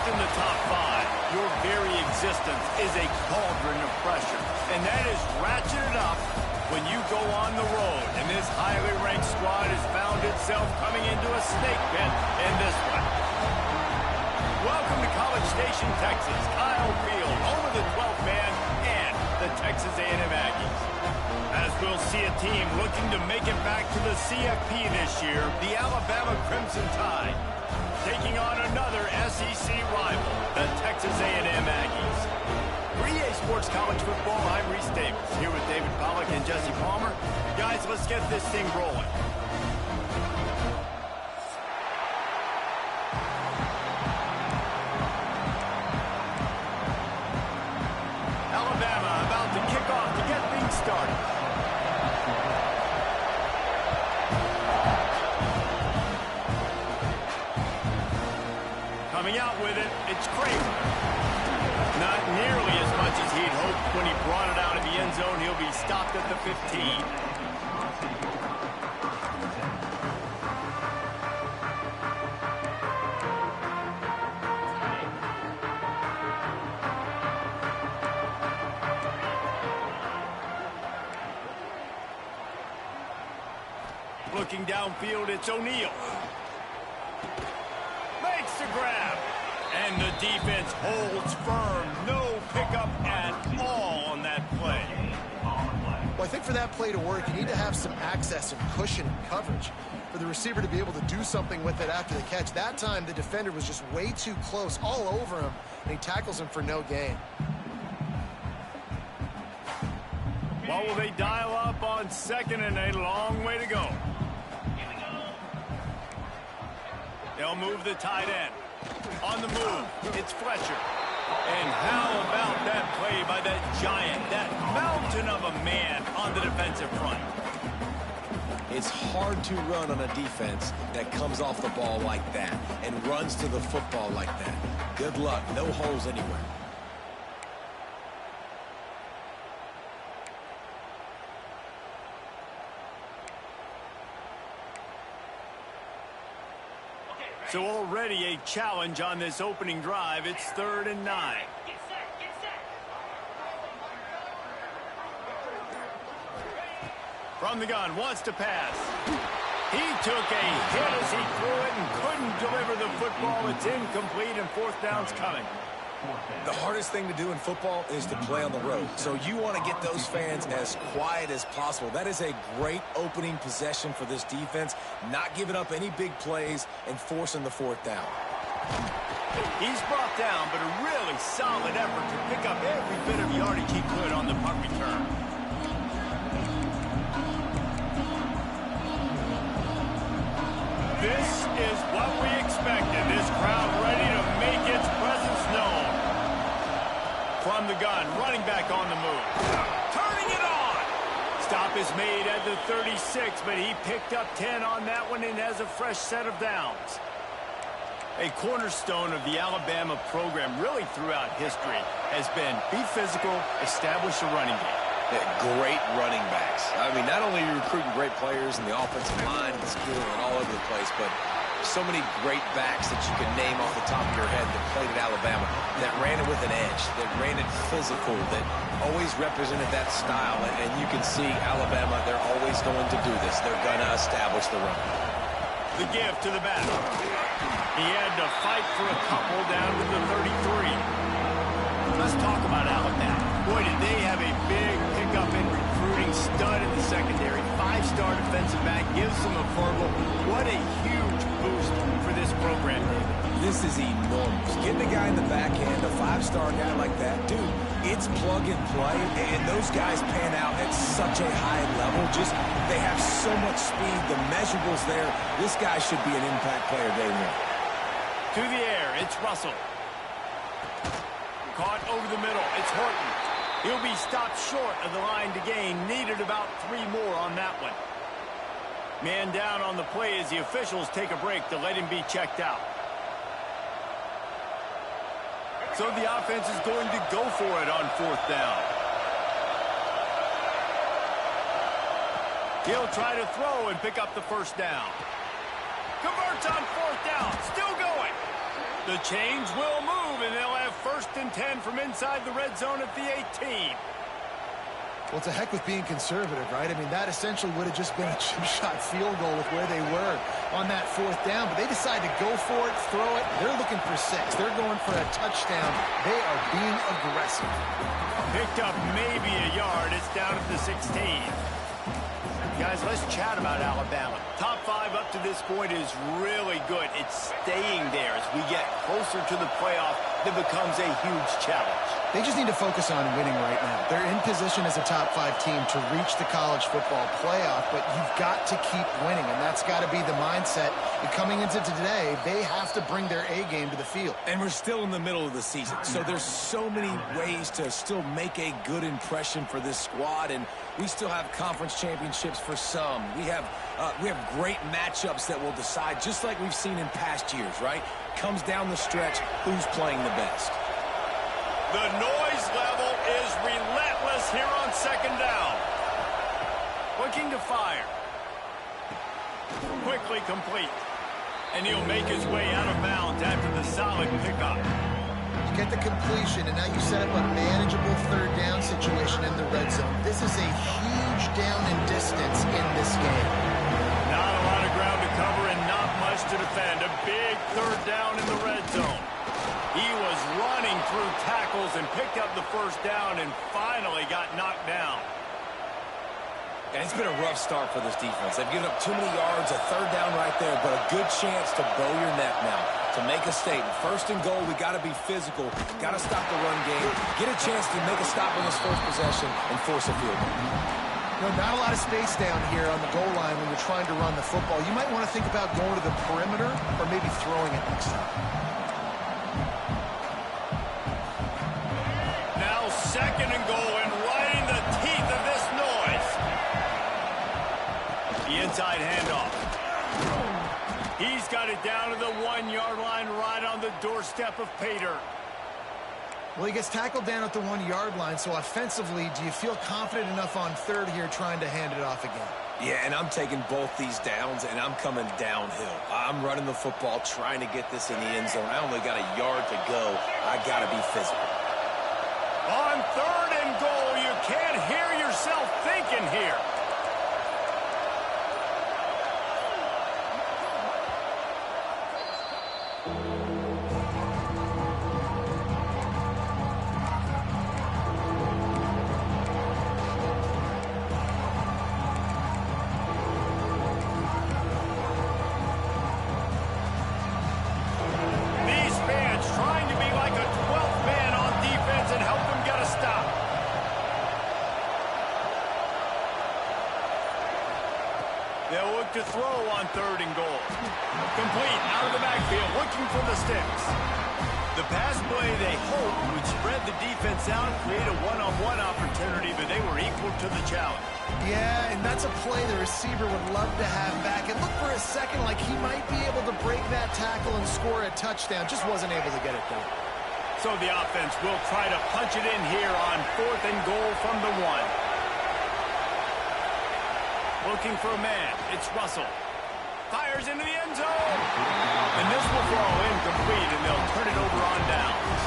in the top five, your very existence is a cauldron of pressure. And that is ratcheted up when you go on the road. And this highly ranked squad has found itself coming into a snake pit in this one. Welcome to College Station, Texas. Kyle Field, home of the 12th man and the Texas A&M Aggies. As we'll see a team looking to make it back to the CFP this year, the Alabama Crimson Tide, taking on another SEC rival, the Texas A&M Aggies. For EA Sports College Football, I'm Reese Davis, here with David Pollack and Jesse Palmer. Guys, let's get this thing rolling. Alabama about to kick off to get things started. Coming out with it, it's Craven. Not nearly as much as he'd hoped when he brought it out of the end zone. He'll be stopped at the 15. Looking downfield, it's O'Neal. Makes the grab. And the defense holds firm. No pickup at all on that play. Well, I think for that play to work, you need to have some access and cushion and coverage for the receiver to be able to do something with it after the catch. That time, the defender was just way too close, all over him, and he tackles him for no gain. What will they dial up on second and a long way to go? They'll move the tight end. On the move, it's Fletcher. And how about that play by that giant, that mountain of a man on the defensive front? It's hard to run on a defense that comes off the ball like that and runs to the football like that. Good luck. No holes anywhere. So already a challenge on this opening drive. It's 3rd and 9. From the gun, wants to pass. He took a hit as he threw it and couldn't deliver the football. It's incomplete and 4th down's coming. The hardest thing to do in football is to play on the road. So you want to get those fans as quiet as possible. That is a great opening possession for this defense. Not giving up any big plays and forcing the 4th down. He's brought down, but a really solid effort to pick up every bit of yardage he could on the punt return. This is what we expected. This crowd ready to make its presence known. From the gun, running back on the move. Turning it on! Stop is made at the 36, but he picked up 10 on that one and has a fresh set of downs. A cornerstone of the Alabama program really throughout history has been be physical, establish a running game. Great running backs. I mean, not only are you recruiting great players in the offensive line, it's good and all over the place, but so many great backs that you can name off the top of your head that played at Alabama, that ran it with an edge, that ran it physical, that always represented that style. And you can see Alabama, they're always going to do this. They're going to establish the run. The give to the back. He had to fight for a couple down to the 33. Let's talk about Alabama. Boy, did they have a big pickup in recruiting. Stud in the secondary. 5-star defensive back. Gives them a verbal. What a huge boost for this program. This is enormous. Getting a guy in the back end, a 5-star guy like that, dude, it's plug and play, and those guys pan out at such a high level. Just, they have so much speed. The measurables there. This guy should be an impact player day one. To the air, it's Russell. Caught over the middle, it's Horton. He'll be stopped short of the line to gain. Needed about 3 more on that one. Man down on the play as the officials take a break to let him be checked out. So the offense is going to go for it on 4th down. He'll try to throw and pick up the 1st down. Converts on 4th down. Still going. The chains will move, and they'll have 1st and 10 from inside the red zone at the 18. Well, to heck with being conservative, right? I mean, that essentially would have just been a chip-shot field goal with where they were on that 4th down. But they decide to go for it, throw it. They're looking for 6. They're going for a touchdown. They are being aggressive. Picked up maybe a yard. It's down at the 16. Guys, let's chat about Alabama. Top 5 up to this point is really good. It's staying there as we get closer to the playoff. That becomes a huge challenge. They just need to focus on winning right now. They're in position as a top 5 team to reach the college football playoff, but you've got to keep winning, and that's got to be the mindset. And coming into today, they have to bring their A game to the field. And we're still in the middle of the season, so there's so many ways to still make a good impression for this squad, and we still have conference championships for some. We have great matchups that will decide, just like we've seen in past years, right? Comes down the stretch, who's playing the best. The noise level is relentless here on 2nd down. Looking to fire. Quickly complete. And he'll make his way out of bounds after the solid pickup. You get the completion, and now you set up a manageable 3rd down situation in the red zone. This is a huge down in distance in this game. Not a lot of ground to cover and not much to defend. A big 3rd down in the red zone. He was running through tackles and picked up the 1st down and finally got knocked down. And it's been a rough start for this defense. They've given up too many yards, a 3rd down right there, but a good chance to bow your neck now, to make a statement. 1st and goal, we got to be physical, got to stop the run game, get a chance to make a stop on this 1st possession and force a field goal. You know, not a lot of space down here on the goal line when you're trying to run the football. You might want to think about going to the perimeter or maybe throwing it next time. Now 2nd and goal, and right in the teeth of this noise. The inside handoff. He's got it down to the 1-yard line right on the doorstep of Pater. Well, he gets tackled down at the 1-yard line, so offensively, do you feel confident enough on 3rd here trying to hand it off again? Yeah, and I'm taking both these downs, and I'm coming downhill. I'm running the football, trying to get this in the end zone. I only got a yard to go. I got to be physical. On 3rd and goal, you can't hear yourself thinking here. These fans trying to be like a 12th man on defense and help them get a stop. They'll look to throw on 3rd and goal. Complete out of the backfield, looking for the sticks. The pass play they hoped would spread the defense out, create a one-on-one opportunity, but they were equal to the challenge. Yeah, and that's a play the receiver would love to have back. It looked for a second like he might be able to break that tackle and score a touchdown. Just wasn't able to get it done. So the offense will try to punch it in here on 4th and goal from the 1. Looking for a man. It's Russell. Fires into the end zone. And this will fall incomplete, and they'll turn it over on downs.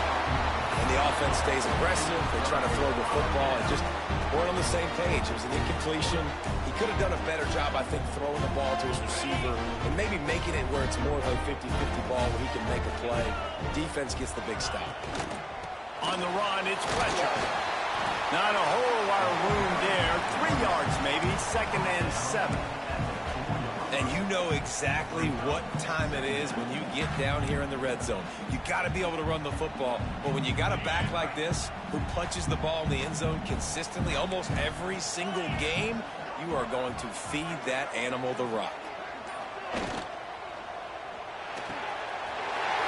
And the offense stays aggressive. They try to throw the football and just weren't on the same page. It was an incompletion. He could have done a better job, I think, throwing the ball to his receiver and maybe making it where it's more of a 50-50 ball where he can make a play. Defense gets the big stop. On the run, it's Fletcher. Not a whole lot of room there. 3 yards maybe, 2nd and 7. And you know exactly what time it is when you get down here in the red zone. You got to be able to run the football. But when you got a back like this who punches the ball in the end zone consistently almost every single game, you are going to feed that animal the rock.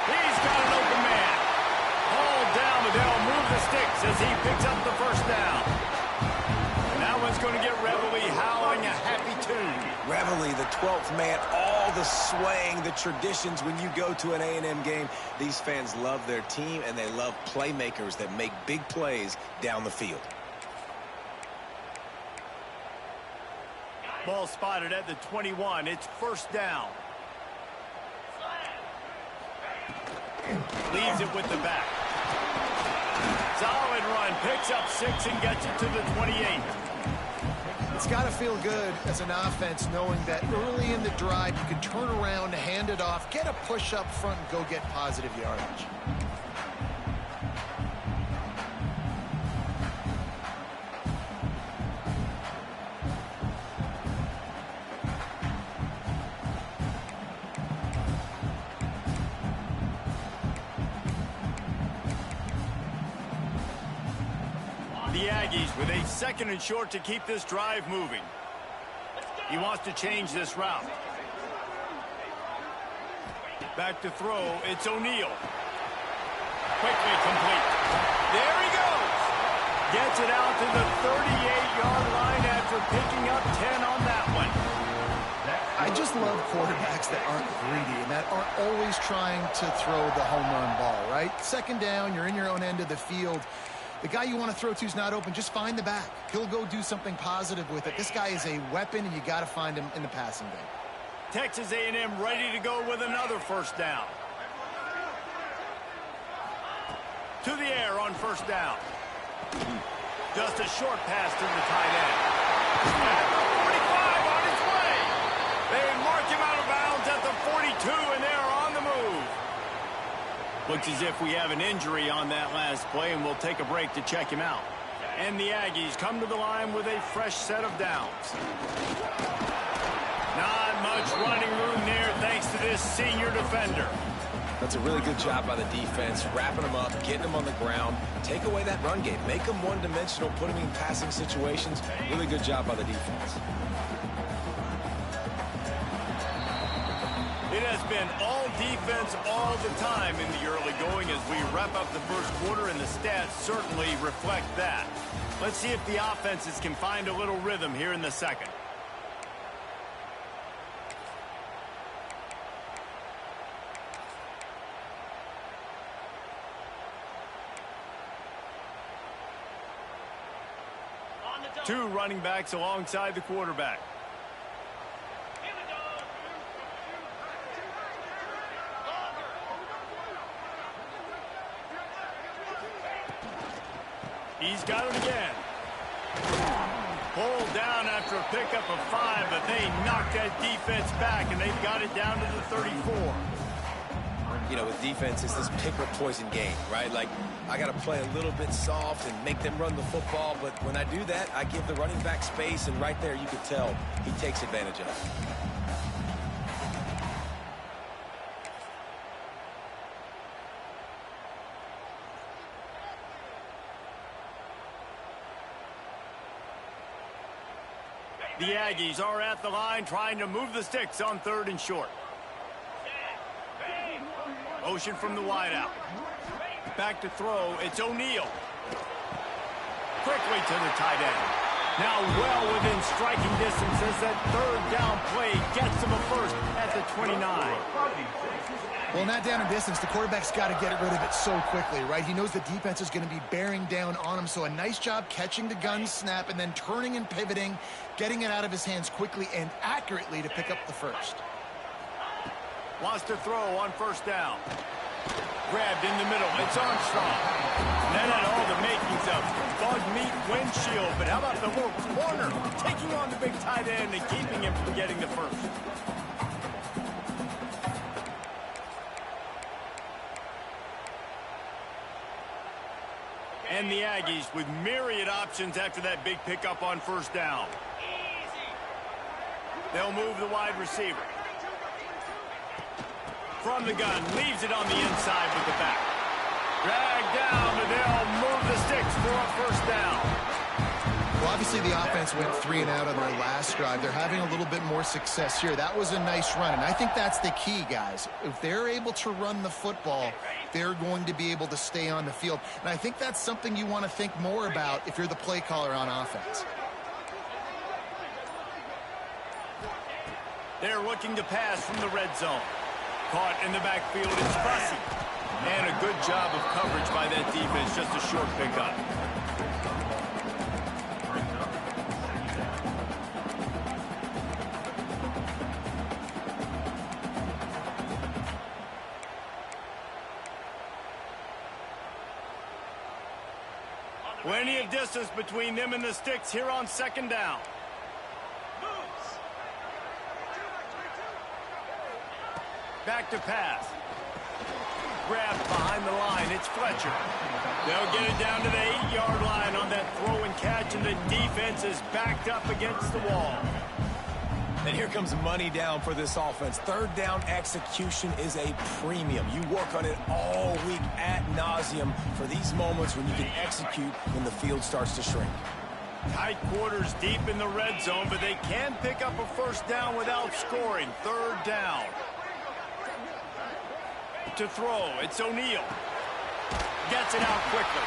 He's got an open man. Ball down, but they'll move the sticks as he picks up the 1st down. And that one's going to get Reveille howling a happy tune. Reveille, the 12th man, all the swaying, the traditions when you go to an A&M game. These fans love their team, and they love playmakers that make big plays down the field. Ball spotted at the 21. It's 1st down. Leaves it with the back. Solid run. Picks up 6 and gets it to the 28. It's got to feel good as an offense knowing that early in the drive you can turn around, hand it off, get a push up front, and go get positive yardage. The Aggies with a 2nd and short to keep this drive moving. He wants to change this route. Back to throw. It's O'Neal. Quickly complete. There he goes. Gets it out to the 38-yard line after picking up 10 on that one. I just love quarterbacks that aren't greedy and that aren't always trying to throw the home run ball, right? 2nd down, you're in your own end of the field. The guy you want to throw to is not open. Just find the back. He'll go do something positive with it. This guy is a weapon, and you got to find him in the passing game. Texas A&M ready to go with another 1st down. To the air on 1st down. Just a short pass to the tight end. At the 45 on its way. They mark him out of bounds at the 42, and they're on the move. Looks as if we have an injury on that last play, and we'll take a break to check him out. And the Aggies come to the line with a fresh set of downs. Not much running room there thanks to this senior defender. That's a really good job by the defense, wrapping them up, getting them on the ground. Take away that run game. Make them one-dimensional, put them in passing situations. Really good job by the defense. It has been all defense all the time in the early going as we wrap up the 1st quarter, and the stats certainly reflect that. Let's see if the offenses can find a little rhythm here in the 2nd. Two running backs alongside the quarterback. He's got it again. Pulled down after a pickup of 5, but they knocked that defense back, and they've got it down to the 34. You know, with defense, it's this pick or poison game, right? Like, I got to play a little bit soft and make them run the football, but when I do that, I give the running back space, and right there you could tell he takes advantage of it. The Aggies are at the line trying to move the sticks on 3rd and short. Motion from the wideout. Back to throw. It's O'Neal. Quickly to the tight end. Now well within striking distance as that 3rd down play gets him a 1st at the 29. Well, not down in distance. The quarterback's got to get rid of it so quickly, right? He knows the defense is going to be bearing down on him, so a nice job catching the gun snap and then turning and pivoting, getting it out of his hands quickly and accurately to pick up the 1st. Wants to throw on 1st down. Grabbed in the middle. It's Armstrong. That had all the makings of bug meat windshield, but how about the little corner taking on the big tight end and keeping him from getting the 1st? And the Aggies with myriad options after that big pickup on 1st down. They'll move the wide receiver. From the gun, leaves it on the inside with the back. Dragged down, and they'll move the sticks for a 1st down. Well, obviously the offense went 3 and out on their last drive. They're having a little bit more success here. That was a nice run, and I think that's the key, guys. If they're able to run the football, they're going to be able to stay on the field. And I think that's something you want to think more about if you're the play caller on offense. They're looking to pass from the red zone. Caught in the backfield, it's Fussy. And a good job of coverage by that defense, just a short pickup. Plenty of distance between them and the sticks here on second down. Back to pass. Grabbed behind the line. It's Fletcher. They'll get it down to the 8-yard line on that throw and catch, and the defense is backed up against the wall. And here comes money down for this offense. Third down execution is a premium. You work on it all week ad nauseum for these moments when you can execute when the field starts to shrink. Tight quarters deep in the red zone, but they can pick up a first down without scoring. Third down. To throw, it's O'Neal. Gets it out quickly.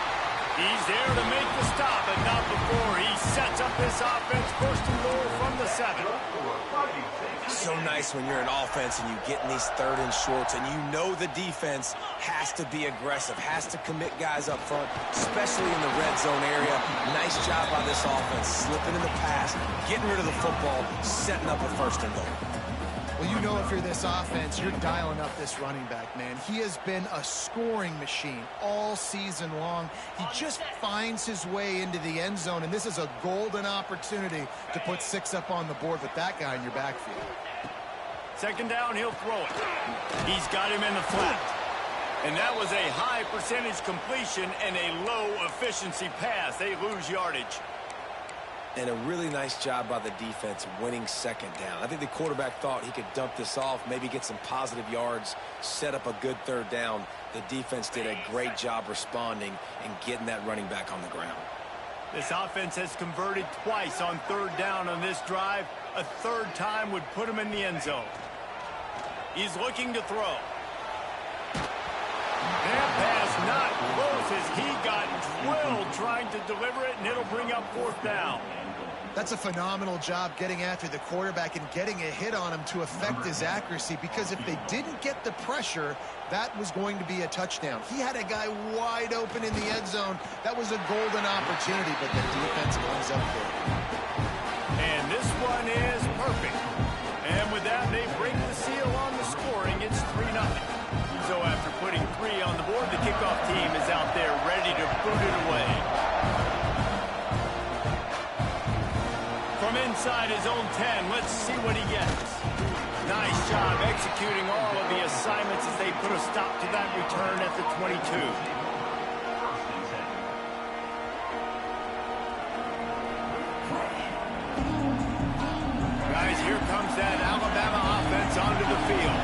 He's there to make the stop, but not before he sets up this offense first and goal from the 7. So nice when you're an offense and you get in these third and shorts and you know the defense has to be aggressive, has to commit guys up front, especially in the red zone area. Nice job by this offense, slipping in the pass, getting rid of the football, setting up a first and goal. Well, you know if you're this offense, you're dialing up this running back, man. He has been a scoring machine all season long. He just finds his way into the end zone, and this is a golden opportunity to put 6 up on the board with that guy in your backfield. Second down, he'll throw it. He's got him in the flat. And that was a high percentage completion and a low efficiency pass. They lose yardage. And a really nice job by the defense winning second down. I think the quarterback thought he could dump this off, maybe get some positive yards, set up a good third down. The defense did a great job responding and getting that running back on the ground. This offense has converted twice on third down on this drive. A third time would put him in the end zone. He's looking to throw. That pass not close as he got drilled trying to deliver it, and it'll bring up fourth down. That's a phenomenal job getting after the quarterback and getting a hit on him to affect his accuracy, because if they didn't get the pressure, that was going to be a touchdown. He had a guy wide open in the end zone. That was a golden opportunity, but the defense comes up big. And this one is perfect. And with that, they break the seal on the scoring. It's 3-0. So after putting 3 on the board, the kickoff team is out there ready to boot it away. From inside his own 10, let's see what he gets. Nice job executing all of the assignments as they put a stop to that return at the 22. Guys, here comes that Alabama offense onto the field.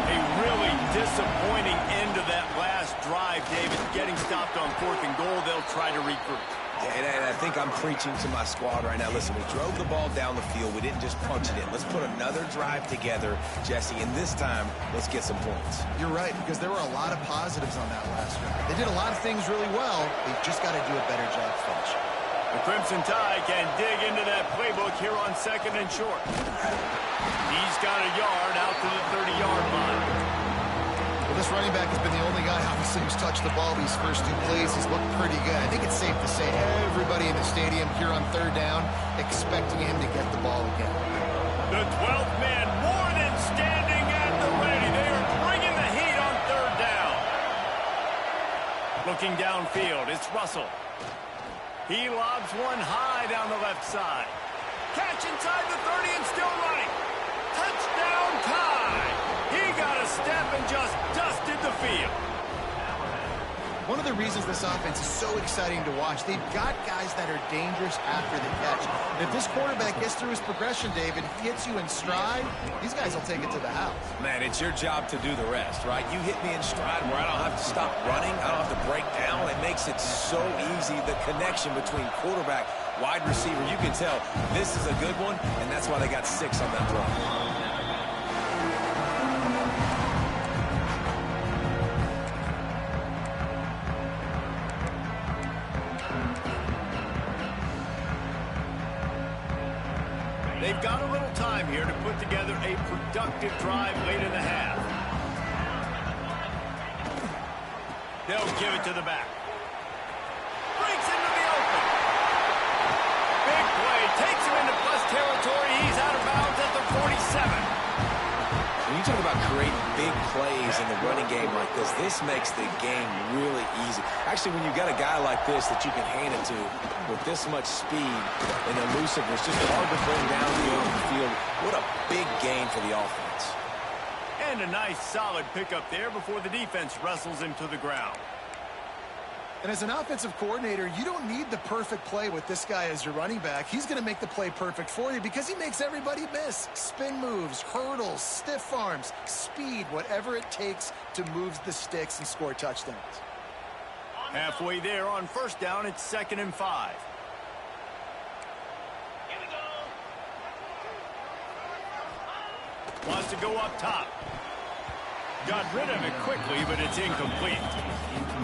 A really disappointing end of that last drive, David. Getting stopped on 4th and goal, they'll try to regroup. And I think I'm preaching to my squad right now. Listen, we drove the ball down the field. We didn't just punch it in. Let's put another drive together, Jesse, and this time, let's get some points. You're right, because there were a lot of positives on that last drive. They did a lot of things really well. They've just got to do a better job finishing. The Crimson Tide can dig into that playbook here on second and short. He's got a yard out to the 30-yard line. Well, this running back has been the only guy, obviously, who's touched the ball these first 2 plays. He's looked pretty good. I think it's safe to say everybody in the stadium here on third down expecting him to get the ball again. The 12th man more than standing at the ready. They are bringing the heat on third down. Looking downfield, it's Russell. He lobs one high down the left side. Catch inside the 30 and still running. Touchdown Tide. He got a step and just dusted the field. One of the reasons this offense is so exciting to watch, they've got guys that are dangerous after the catch. And if this quarterback gets through his progression, David, he hits you in stride, these guys will take it to the house. Man, it's your job to do the rest, right? You hit me in stride where I don't have to stop running. I don't have to break down. It makes it so easy, the connection between quarterback, wide receiver. You can tell this is a good one, and that's why they got 6 on that run. They've got a little time here to put together a productive drive late in the half. They'll give it to the back. Breaks into the open. Big play. Takes him into plus territory. He's out of bounds at the 47. When you talk about creating big plays in the running game like this, this makes the game really easy. Actually, when you've got a guy like this that you can hand it to with this much speed and elusiveness, just hard to bring down the open field. What a big gain for the offense. And a nice solid pickup there before the defense wrestles him to the ground. And as an offensive coordinator, you don't need the perfect play with this guy as your running back. He's going to make the play perfect for you because he makes everybody miss. Spin moves, hurdles, stiff arms, speed, whatever it takes to move the sticks and score touchdowns. Halfway there on first down, it's 2nd and 5. Here we go. Wants to go up top. Got rid of it quickly, but it's incomplete.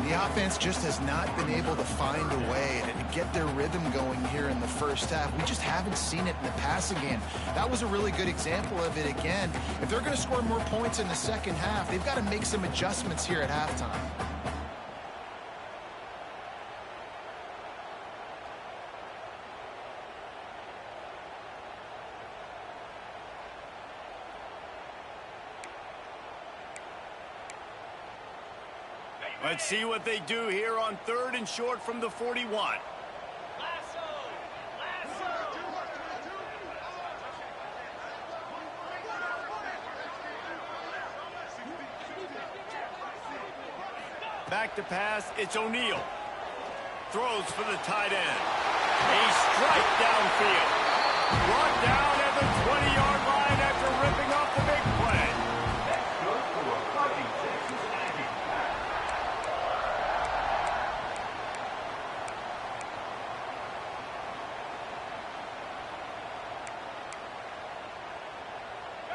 The offense just has not been able to find a way to get their rhythm going here in the first half. We just haven't seen it in the passing game. That was a really good example of it again. If they're going to score more points in the second half, they've got to make some adjustments here at halftime. Let's see what they do here on 3rd and short from the 41. Lasso! Lasso! Back to pass, it's O'Neal. Throws for the tight end. A strike downfield. Brought down at the 20-yard line after ripping off the big play.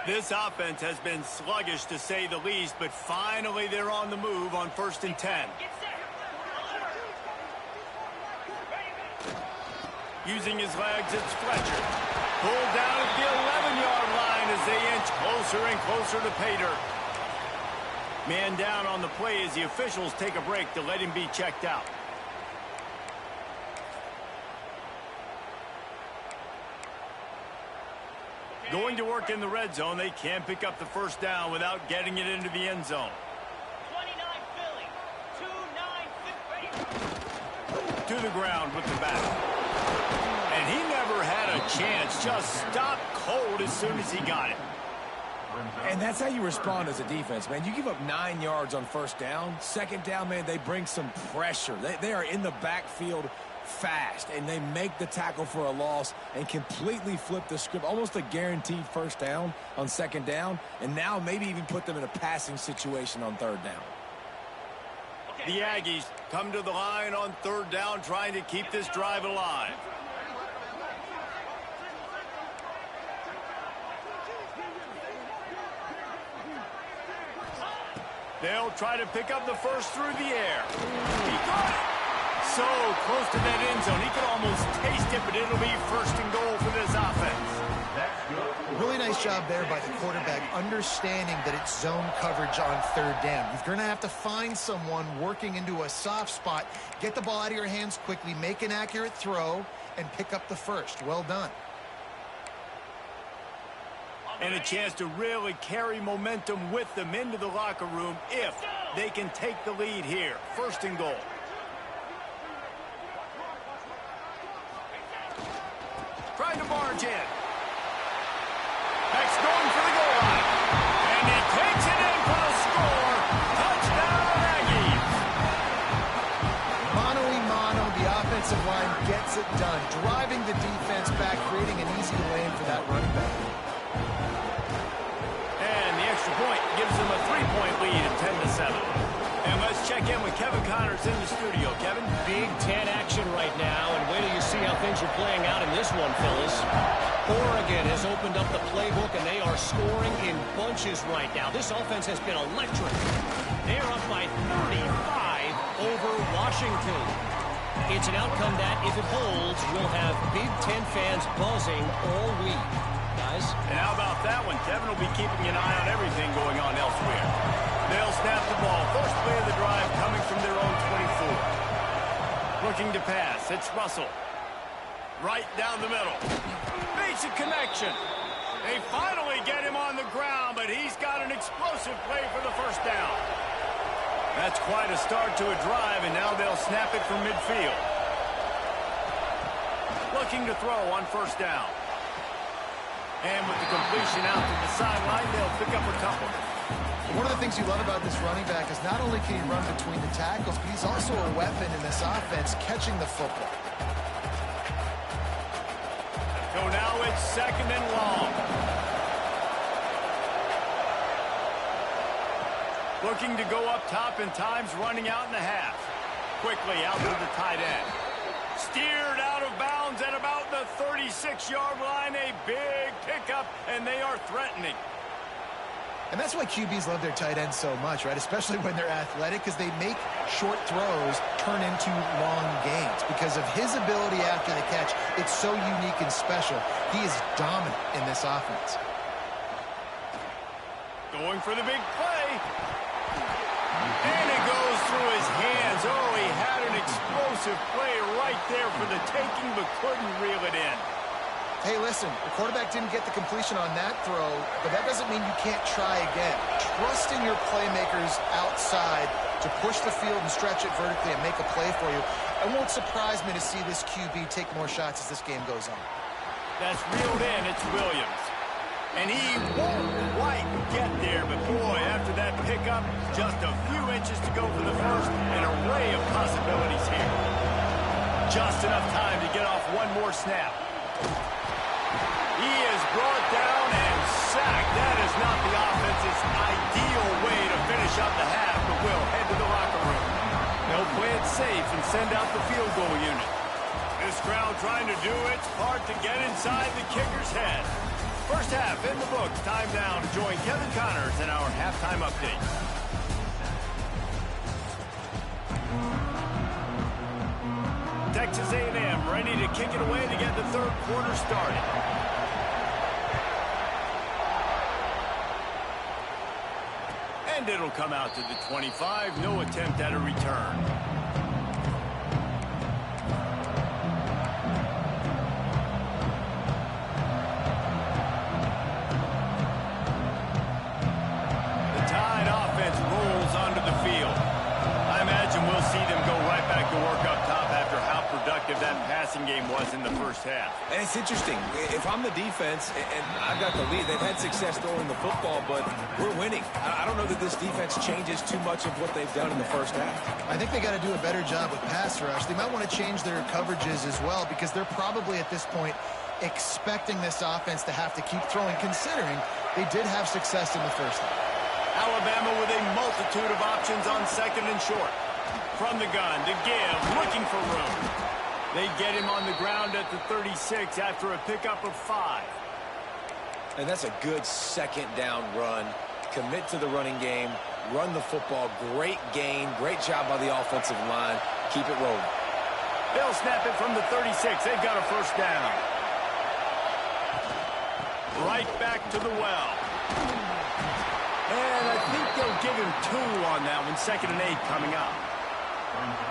This offense has been sluggish to say the least, but finally they're on the move on 1st and 10. Using his legs, it's Fletcher. Pulled down at the 11-yard line as they inch closer and closer to pay dirt. Man down on the play as the officials take a break to let him be checked out. Going to work in the red zone, they can't pick up the first down without getting it into the end zone. 29 Philly, 2-9 To the ground with the back. And he never had a chance, just stopped cold as soon as he got it. And that's how you respond as a defense, man. You give up 9 yards on first down. Second down, man, they bring some pressure. They are in the backfield fast, and they make the tackle for a loss and completely flip the script. Almost a guaranteed first down on second down, and now maybe even put them in a passing situation on third down. The Aggies come to the line on third down, trying to keep this drive alive. They'll try to pick up the first through the air. He got it. So close to that end zone, he could almost taste it, but it'll be 1st and goal for this offense. Really nice job there by the quarterback, understanding that it's zone coverage on third down. You're going to have to find someone working into a soft spot, get the ball out of your hands quickly, make an accurate throw, and pick up the first. Well done. And a chance to really carry momentum with them into the locker room if they can take the lead here. 1st and goal. Trying to barge in. Beck's going for the goal line. And he takes it in for the score. Touchdown, Aggies. Mano a mano, the offensive line gets it done, driving the defense back, creating an easy lane for that running back. And the extra point gives them a 3-point lead at 10-7. And let's check in with Kevin Connors in the studio. Kevin? Big Ten action right now, and wait till you see how things are playing out in this one, Phyllis. Oregon has opened up the playbook, and they are scoring in bunches right now. This offense has been electric. They're up by 35 over Washington. It's an outcome that, if it holds, will have Big Ten fans buzzing all week. Guys? And how about that one? Kevin will be keeping an eye on everything going on elsewhere. They'll snap the ball. First play of the drive coming from their own 24. Looking to pass. It's Russell. Right down the middle. Makes a connection. They finally get him on the ground, but he's got an explosive play for the first down. That's quite a start to a drive, and now they'll snap it from midfield. Looking to throw on first down. And with the completion out to the sideline, they'll pick up a couple. One of the things you love about this running back is not only can he run between the tackles, but he's also a weapon in this offense, catching the football. So now it's second and long. Looking to go up top, and time's running out in the half. Quickly out to the tight end. Steered out of bounds at about the 36-yard line. A big pickup, and they are threatening. And that's why QBs love their tight ends so much, right? Especially when they're athletic, because they make short throws turn into long gains. Because of his ability after the catch, it's so unique and special. He is dominant in this offense. Going for the big play. And it goes through his hands. Oh, he had an explosive play right there for the taking, but couldn't reel it in. Hey, listen, the quarterback didn't get the completion on that throw, but that doesn't mean you can't try again. Trust in your playmakers outside to push the field and stretch it vertically and make a play for you. It won't surprise me to see this QB take more shots as this game goes on. That's reeled in. It's Williams. And he won't quite get there, but boy, after that pickup, just a few inches to go for the first. An array of possibilities here. Just enough time to get off one more snap. He is brought down and sacked. That is not the offense's ideal way to finish up the half, but we'll head to the locker room. They'll play it safe and send out the field goal unit. This crowd trying to do its part to get inside the kicker's head. First half in the books. Time now to join Kevin Connors in our halftime update. Texas A&M ready to kick it away to get the third quarter started. And it'll come out to the 25. No attempt at a return. The Tide offense rolls onto the field. I imagine we'll see them go right back to work up top after how productive that passing game was in the first half. And it's interesting. If I'm the defense and I've got the lead, they've had success throwing the football, but we're winning. I don't know that this defense changes too much of what they've done in the first half. I think they got to do a better job with pass rush. They might want to change their coverages as well, because they're probably at this point expecting this offense to have to keep throwing, considering they did have success in the first half. Alabama with a multitude of options on second and short. From the gun to give, looking for room. They get him on the ground at the 36 after a pickup of 5. And that's a good second down run. Commit to the running game, run the football, great gain, great job by the offensive line. Keep it rolling. They'll snap it from the 36. They've got a first down. Right back to the well. And I think they'll give him 2 on that one. Second and 8 coming up.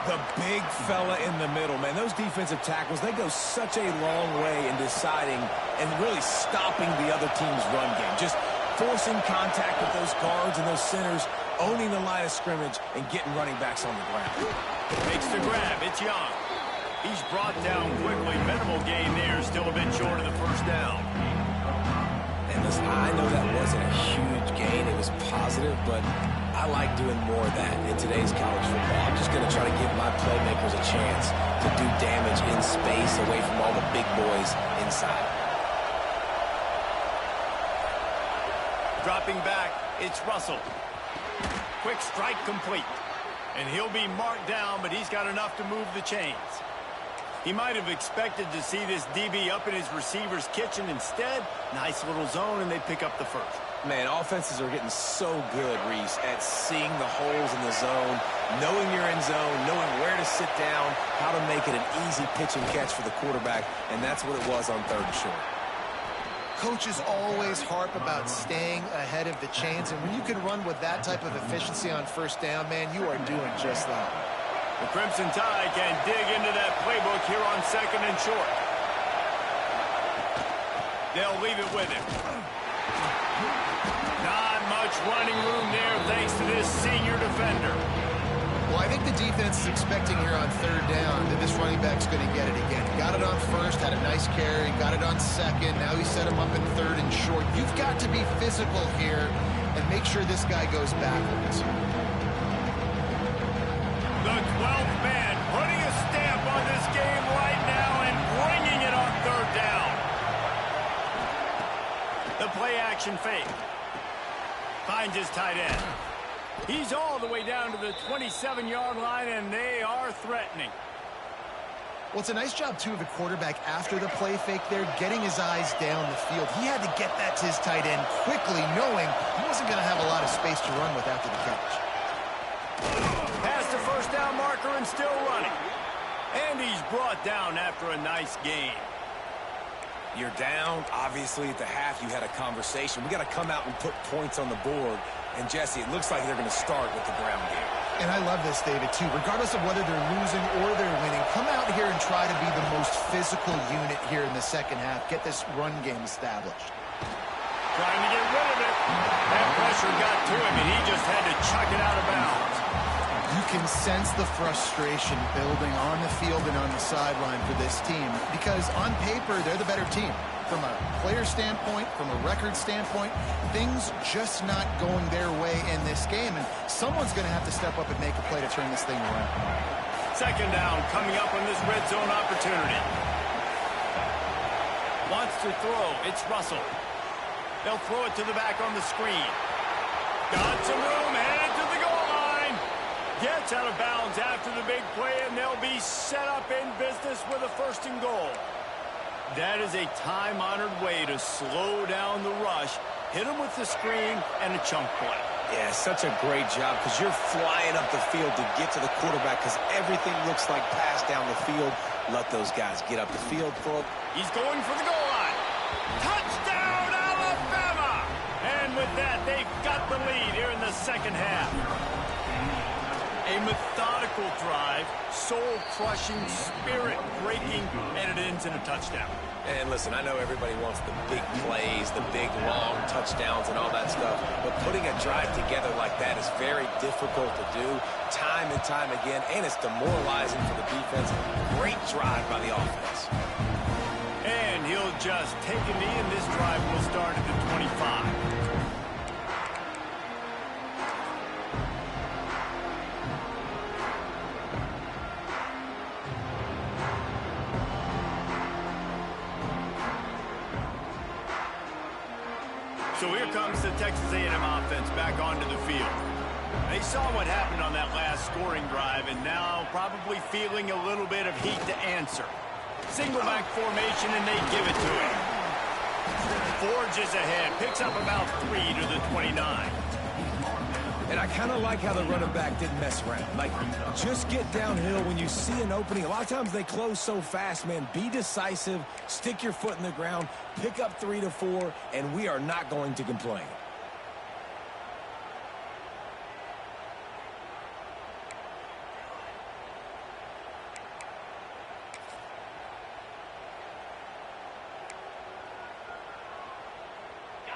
The big fella in the middle, man. Those defensive tackles, they go such a long way in deciding and really stopping the other team's run game. Just forcing contact with those guards and those centers, owning the line of scrimmage, and getting running backs on the ground. Makes the grab. It's Young. He's brought down quickly. Minimal gain there. Still a bit short of the first down. And listen, I know that wasn't a huge gain. It was positive, but I like doing more of that in today's college football. I'm just going to try to give my playmakers a chance to do damage in space away from all the big boys inside. Dropping back, it's Russell. Quick strike complete. And he'll be marked down, but he's got enough to move the chains. He might have expected to see this DB up in his receiver's kitchen. Instead, nice little zone, and they pick up the first. Man, offenses are getting so good, Reese, at seeing the holes in the zone, knowing you're in zone, knowing where to sit down, how to make it an easy pitch and catch for the quarterback, and that's what it was on third and short. Coaches always harp about staying ahead of the chains, and when you can run with that type of efficiency on first down, man, you are doing just that. The Crimson Tide can dig into that playbook here on second and short. They'll leave it with him. Not much running room there thanks to this senior defender. Well, I think the defense is expecting here on third down that this running back's going to get it again. Got it on first, had a nice carry, got it on second. Now he set him up in third and short. You've got to be physical here and make sure this guy goes backwards. The 12th man putting a stamp on this game right now and bringing it on third down. The play action fake. Finds his tight end. He's all the way down to the 27-yard line, and they are threatening. Well, it's a nice job, too, of the quarterback after the play fake there, getting his eyes down the field. He had to get that to his tight end quickly, knowing he wasn't going to have a lot of space to run with after the catch. Past the first down marker and still running. And he's brought down after a nice gain. You're down. Obviously, at the half, you had a conversation. We got to come out and put points on the board. And, Jesse, it looks like they're going to start with the ground game. And I love this, David, too. Regardless of whether they're losing or they're winning, come out here and try to be the most physical unit here in the second half. Get this run game established. Trying to get rid of it. That pressure got to him, and he just had to chuck it out of bounds. You can sense the frustration building on the field and on the sideline for this team because on paper, they're the better team. From a player standpoint, from a record standpoint, things just not going their way in this game, and someone's going to have to step up and make a play to turn this thing around. Second down coming up on this red zone opportunity. Wants to throw. It's Russell. They'll throw it to the back on the screen. Got some room, headed to the goal line. Gets out of bounds after the big play, and they'll be set up in business with a first and goal. That is a time-honored way to slow down the rush, hit him with the screen, and a chunk play. Yeah, such a great job because you're flying up the field to get to the quarterback because everything looks like pass down the field. Let those guys get up the field for it. He's going for the goal line. Touchdown, Alabama! And with that, they've got the lead here in the second half. A methodical drive, soul-crushing, spirit-breaking, and it ends in a touchdown. And listen, I know everybody wants the big plays, the big, long touchdowns and all that stuff, but putting a drive together like that is very difficult to do time and time again, and it's demoralizing for the defense. Great drive by the offense. And he'll just take a knee, and this drive will start at the 25. So here comes the Texas A&M offense back onto the field. They saw what happened on that last scoring drive and now probably feeling a little bit of heat to answer. Single back formation, and they give it to him. Forges ahead, picks up about 3 to the 29. And I kind of like how the running back didn't mess around. Like, just get downhill when you see an opening. A lot of times they close so fast, man. Be decisive, stick your foot in the ground, pick up 3 to 4, and we are not going to complain.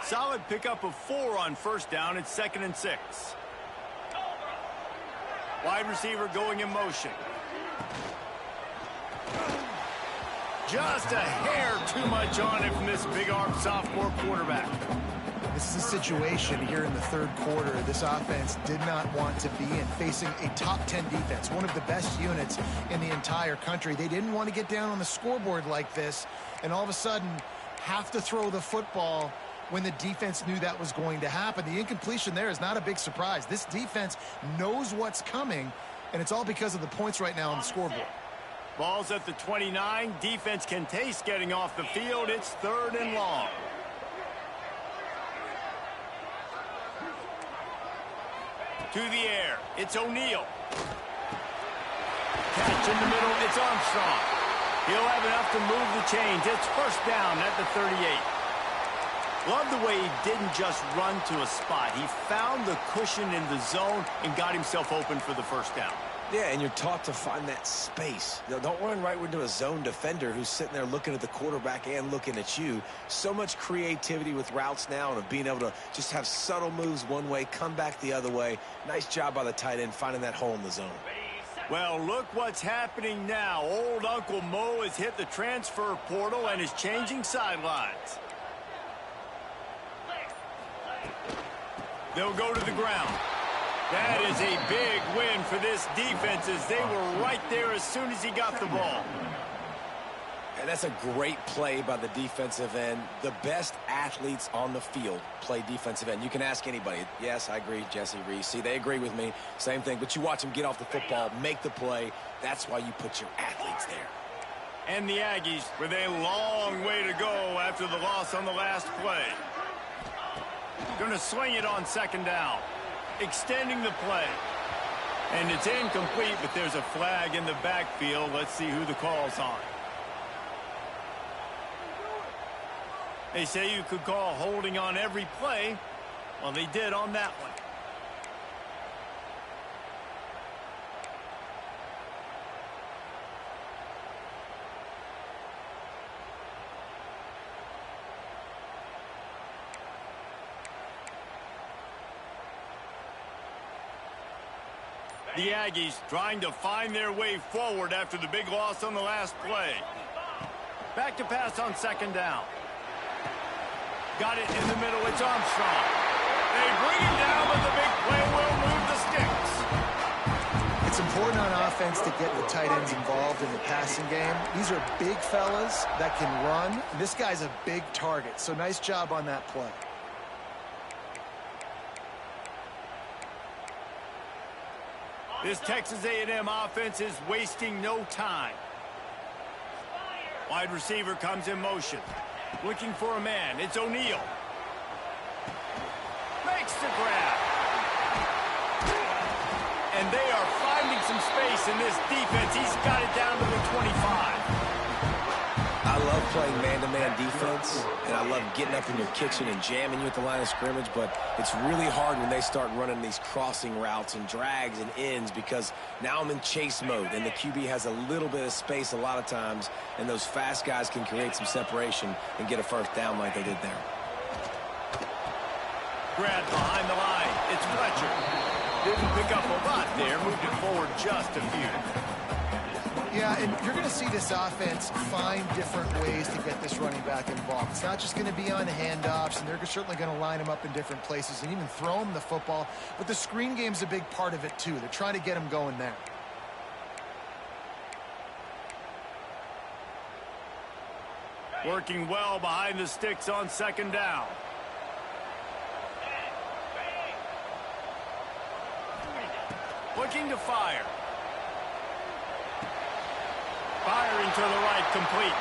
Solid pickup of 4 on first down. It's 2nd and 6. Wide receiver going in motion. Just a hair too much on it from this big-arm sophomore quarterback. This is a situation here in the third quarter this offense did not want to be in, facing a top 10 defense, one of the best units in the entire country. They didn't want to get down on the scoreboard like this, and all of a sudden have to throw the football when the defense knew that was going to happen. The incompletion there is not a big surprise. This defense knows what's coming, and it's all because of the points right now on the scoreboard. Ball's at the 29. Defense can taste getting off the field. It's 3rd and long. To the air. It's O'Neal. Catch in the middle. It's Armstrong. He'll have enough to move the chains. It's first down at the 38. Love the way he didn't just run to a spot. He found the cushion in the zone and got himself open for the first down. Yeah, and you're taught to find that space. You know, don't run right into a zone defender who's sitting there looking at the quarterback and looking at you. So much creativity with routes now and of being able to just have subtle moves one way, come back the other way. Nice job by the tight end finding that hole in the zone. Well, look what's happening now. Old Uncle Mo has hit the transfer portal and is changing sidelines. They'll go to the ground. That is a big win for this defense as they were right there as soon as he got the ball. And that's a great play by the defensive end. The best athletes on the field play defensive end. You can ask anybody. Yes, I agree, Jesse Reese. See, they agree with me. Same thing. But you watch them get off the football, make the play. That's why you put your athletes there. And the Aggies with a long way to go after the loss on the last play. Going to sling it on second down. Extending the play. And it's incomplete, but there's a flag in the backfield. Let's see who the call's on. They say you could call holding on every play. Well, they did on that one. The Aggies trying to find their way forward after the big loss on the last play. Back to pass on second down. Got it in the middle. It's Armstrong. They bring him down, but the big play will move the sticks. It's important on offense to get the tight ends involved in the passing game. These are big fellas that can run. This guy's a big target, so nice job on that play. This Texas A&M offense is wasting no time. Wide receiver comes in motion. Looking for a man. It's O'Neal. Makes the grab. And they are finding some space in this defense. He's got it down to the 25. I love playing man-to-man defense, and I love getting up in your kitchen and jamming you at the line of scrimmage, but it's really hard when they start running these crossing routes and drags and ends because now I'm in chase mode, and the QB has a little bit of space a lot of times, and those fast guys can create some separation and get a first down like they did there. Grab behind the line. It's Fletcher. Didn't pick up a lot there. Moved it forward just a few. Yeah, and you're going to see this offense find different ways to get this running back involved. It's not just going to be on handoffs, and they're certainly going to line him up in different places and even throw him the football. But the screen game's a big part of it, too. They're trying to get him going there. Working well behind the sticks on second down. Looking to fire. Firing to the right, complete.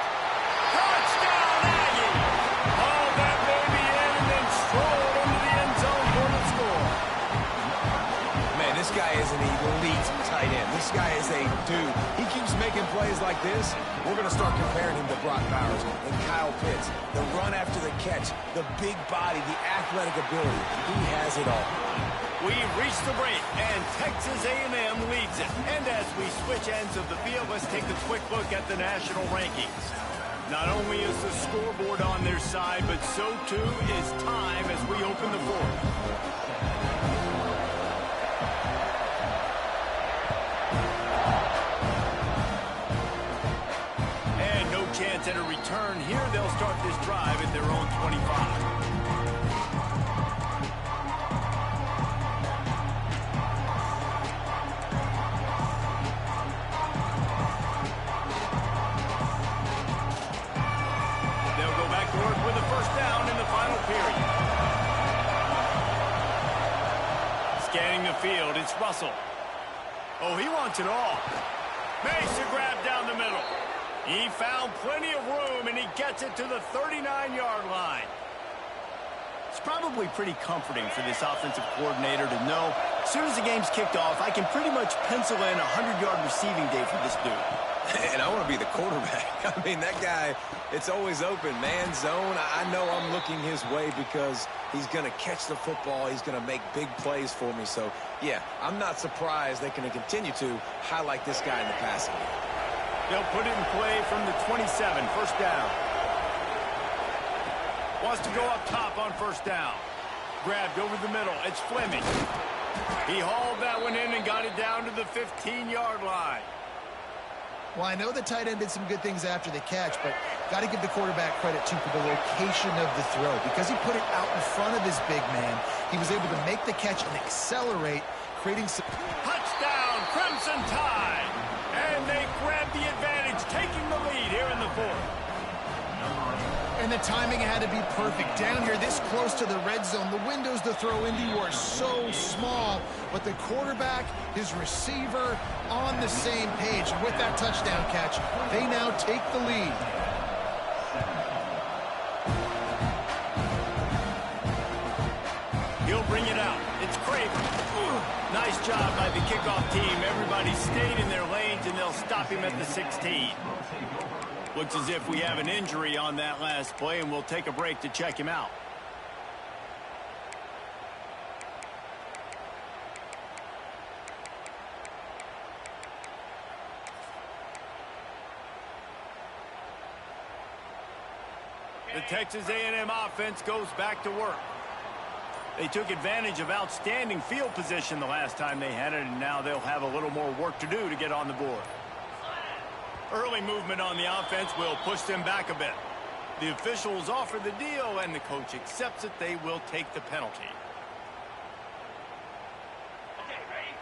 Touchdown, Aggie! Oh, that may be in, and then strolled into the end zone for the score. Man, this guy is an elite tight end. This guy is a dude. He keeps making plays like this. We're going to start comparing him to Brock Bowers and Kyle Pitts. The run after the catch, the big body, the athletic ability. He has it all. We've reached the break, and Texas A&M leads it. And as we switch ends of the field, let's take a quick look at the national rankings. Not only is the scoreboard on their side, but so too is time as we open the fourth. And no chance at a return here. They'll start this drive at their own 25. Scanning the field, it's Russell. Oh, he wants it all. Makes a grab down the middle. He found plenty of room, and he gets it to the 39-yard line. It's probably pretty comforting for this offensive coordinator to know as soon as the game's kicked off, I can pretty much pencil in a 100-yard receiving day for this dude. And I want to be the quarterback. I mean, that guy, it's always open, man, zone. I know I'm looking his way because he's going to catch the football. He's going to make big plays for me. So, yeah, I'm not surprised they can continue to highlight this guy in the passing game. They'll put it in play from the 27, first down. Wants to go up top on first down. Grabbed over the middle. It's Fleming. He hauled that one in and got it down to the 15-yard line. Well, I know the tight end did some good things after the catch, but got to give the quarterback credit, too, for the location of the throw. Because he put it out in front of his big man, he was able to make the catch and accelerate, creating some... Touchdown, Crimson Tide! And they grab the advantage, taking the lead here in the fourth. And the timing had to be perfect. Down here, this close to the red zone, the windows to throw into are so small, but the quarterback, his receiver, on the same page. And with that touchdown catch, they now take the lead. He'll bring it out. It's Craven. Nice job by the kickoff team. Everybody stayed in their lanes, and they'll stop him at the 16. Looks as if we have an injury on that last play, and we'll take a break to check him out. The Texas A&M offense goes back to work. They took advantage of outstanding field position the last time they had it, and now they'll have a little more work to do to get on the board. Early movement on the offense will push them back a bit. The officials offer the deal, and the coach accepts it. They will take the penalty. Okay, ready?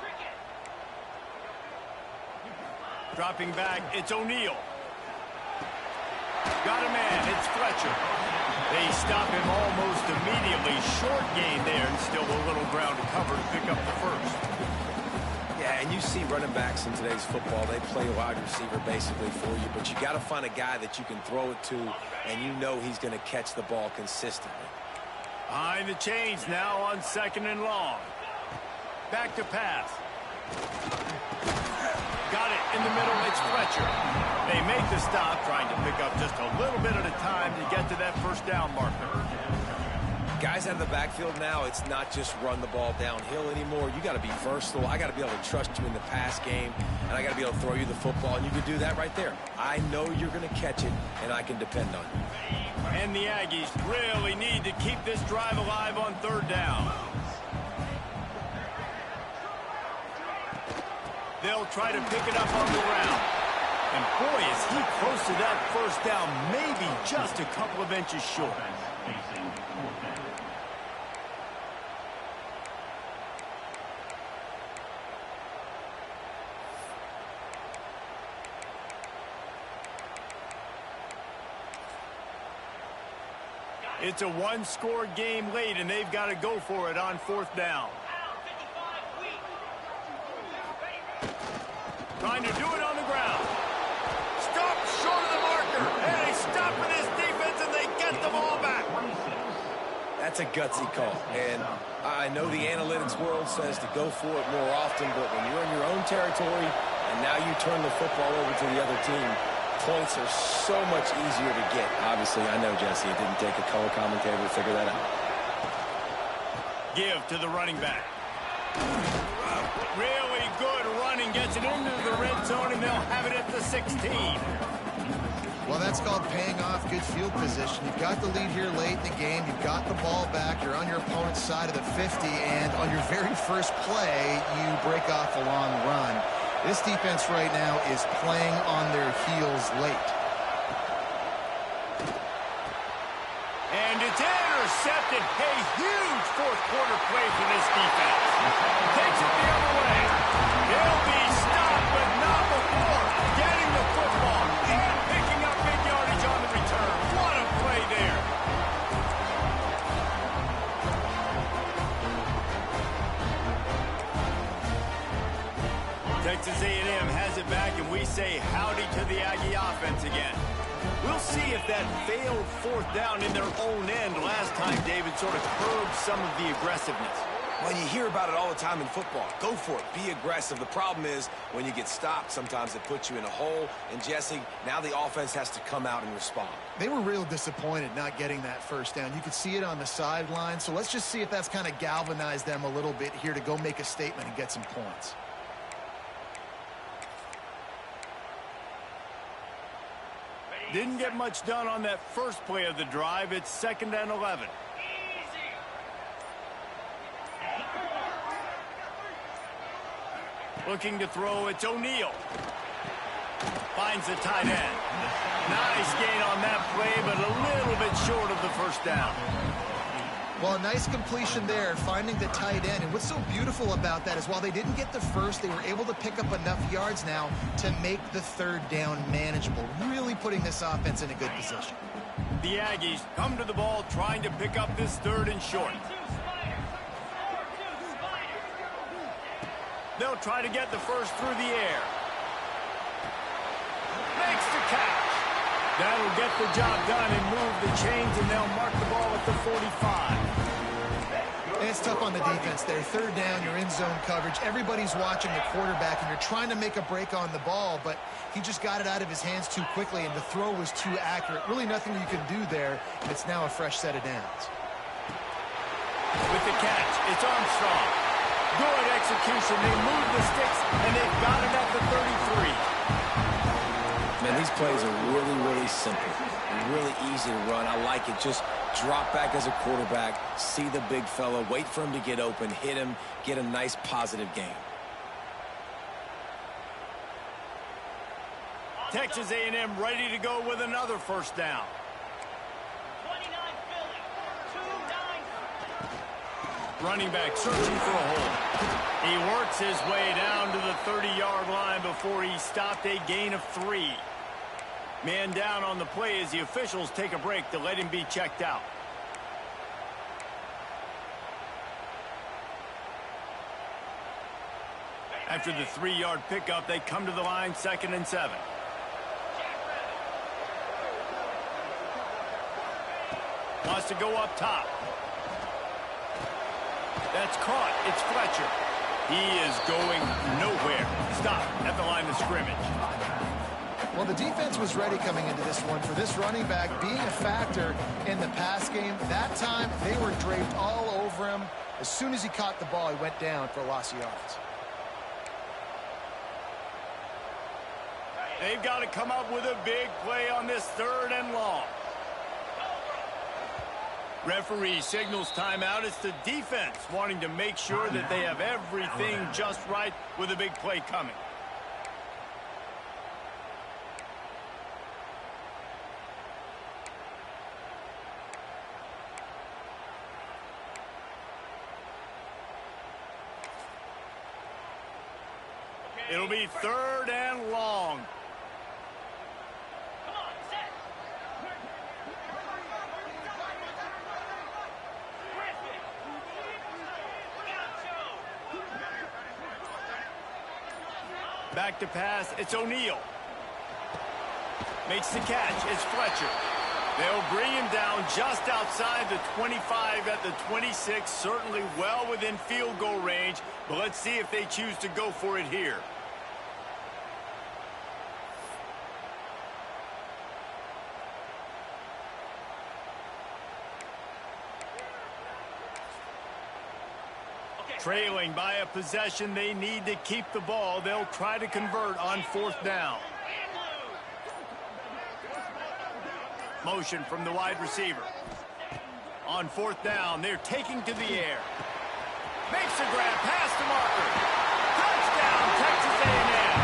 Cricket. Dropping back, it's O'Neal. Got a man, it's Fletcher. They stop him almost immediately. Short gain there, and still a little ground to cover to pick up the first. Yeah, and you see running backs in today's football, they play wide receiver basically for you, but you got to find a guy that you can throw it to, and you know he's going to catch the ball consistently. Behind the chains now on 2nd and long. Back to pass. Got it in the middle, it's Fletcher. They make the stop, trying to pick up just a little bit at a time to get to that first down marker. Guys out of the backfield now, it's not just run the ball downhill anymore. You got to be versatile. I got to be able to trust you in the pass game, and I got to be able to throw you the football, and you can do that right there. I know you're going to catch it, and I can depend on you. And the Aggies really need to keep this drive alive on 3rd down. They'll try to pick it up on the ground. And boy, is he close to that first down, maybe just a couple of inches short. It's a one-score game late, and they've got to go for it on 4th down. Trying to do it on the ground. Stop short of the marker. And they stop with this defense, and they get the ball back. That's a gutsy call. And I know the analytics world says to go for it more often, but when you're in your own territory and now you turn the football over to the other team, points are so much easier to get. Obviously, I know, Jesse, it didn't take a color commentator to figure that out. Give to the running back. Really good running, gets it into the red zone, and they'll have it at the 16. Well, that's called paying off good field position. You've got the lead here late in the game. You've got the ball back. You're on your opponent's side of the 50, and on your very first play, you break off a long run. This defense right now is playing on their heels late. And it's intercepted. A huge fourth-quarter play for this defense. Takes it the other way. They'll be stopped, but not before getting the football and picking up big yardage on the return. What a play there. Texas A&M has it back, and we say howdy to the Aggie offense again. We'll see if that failed 4th down in their own end last time, David, sort of curbed some of the aggressiveness. Well, you hear about it all the time in football. Go for it. Be aggressive. The problem is when you get stopped, sometimes it puts you in a hole. And, Jesse, now the offense has to come out and respond. They were real disappointed not getting that first down. You could see it on the sideline. So let's just see if that's kind of galvanized them a little bit here to go make a statement and get some points. Didn't get much done on that first play of the drive. It's 2nd and 11. Looking to throw, it's O'Neal. Finds the tight end. Nice gain on that play, but a little bit short of the first down. Well, a nice completion there, finding the tight end. And what's so beautiful about that is while they didn't get the first, they were able to pick up enough yards now to make the 3rd down manageable, really putting this offense in a good position. The Aggies come to the ball trying to pick up this 3rd and short. They'll try to get the first through the air. Makes the catch. That'll get the job done and move the chains, and they'll mark the ball at the 45. And it's tough on the defense there. 3rd down, you're in zone coverage. Everybody's watching the quarterback, and you're trying to make a break on the ball, but he just got it out of his hands too quickly, and the throw was too accurate. Really nothing you can do there, and it's now a fresh set of downs. With the catch, it's Armstrong. Good execution. They move the sticks, and they've got it at the 33. Man, these plays are really, really simple. Really easy to run. I like it. Just drop back as a quarterback, see the big fella, wait for him to get open, hit him, get a nice positive gain. Texas A&M ready to go with another first down. 29 Philly, 2-9. Running back searching for a hole. He works his way down to the 30-yard line before he stopped, a gain of 3. Man down on the play as the officials take a break to let him be checked out. After the 3-yard pickup, they come to the line 2nd and 7. Wants to go up top. That's caught. It's Fletcher. He is going nowhere. Stop at the line of scrimmage. Well, the defense was ready coming into this one for this running back being a factor in the pass game. That time, they were draped all over him. As soon as he caught the ball, he went down for a loss of yards. They've got to come up with a big play on this 3rd and long. Referee signals timeout. It's the defense wanting to make sure that they have everything just right with a big play coming. It'll be 3rd and long. Come on, set. Back to pass. It's O'Neal. Makes the catch. It's Fletcher. They'll bring him down just outside the 25 at the 26. Certainly well within field goal range. But let's see if they choose to go for it here. Trailing by a possession, they need to keep the ball. They'll try to convert on 4th down. Motion from the wide receiver. On 4th down, they're taking to the air. Makes a grab, pass to Marker. Touchdown, Texas A&M.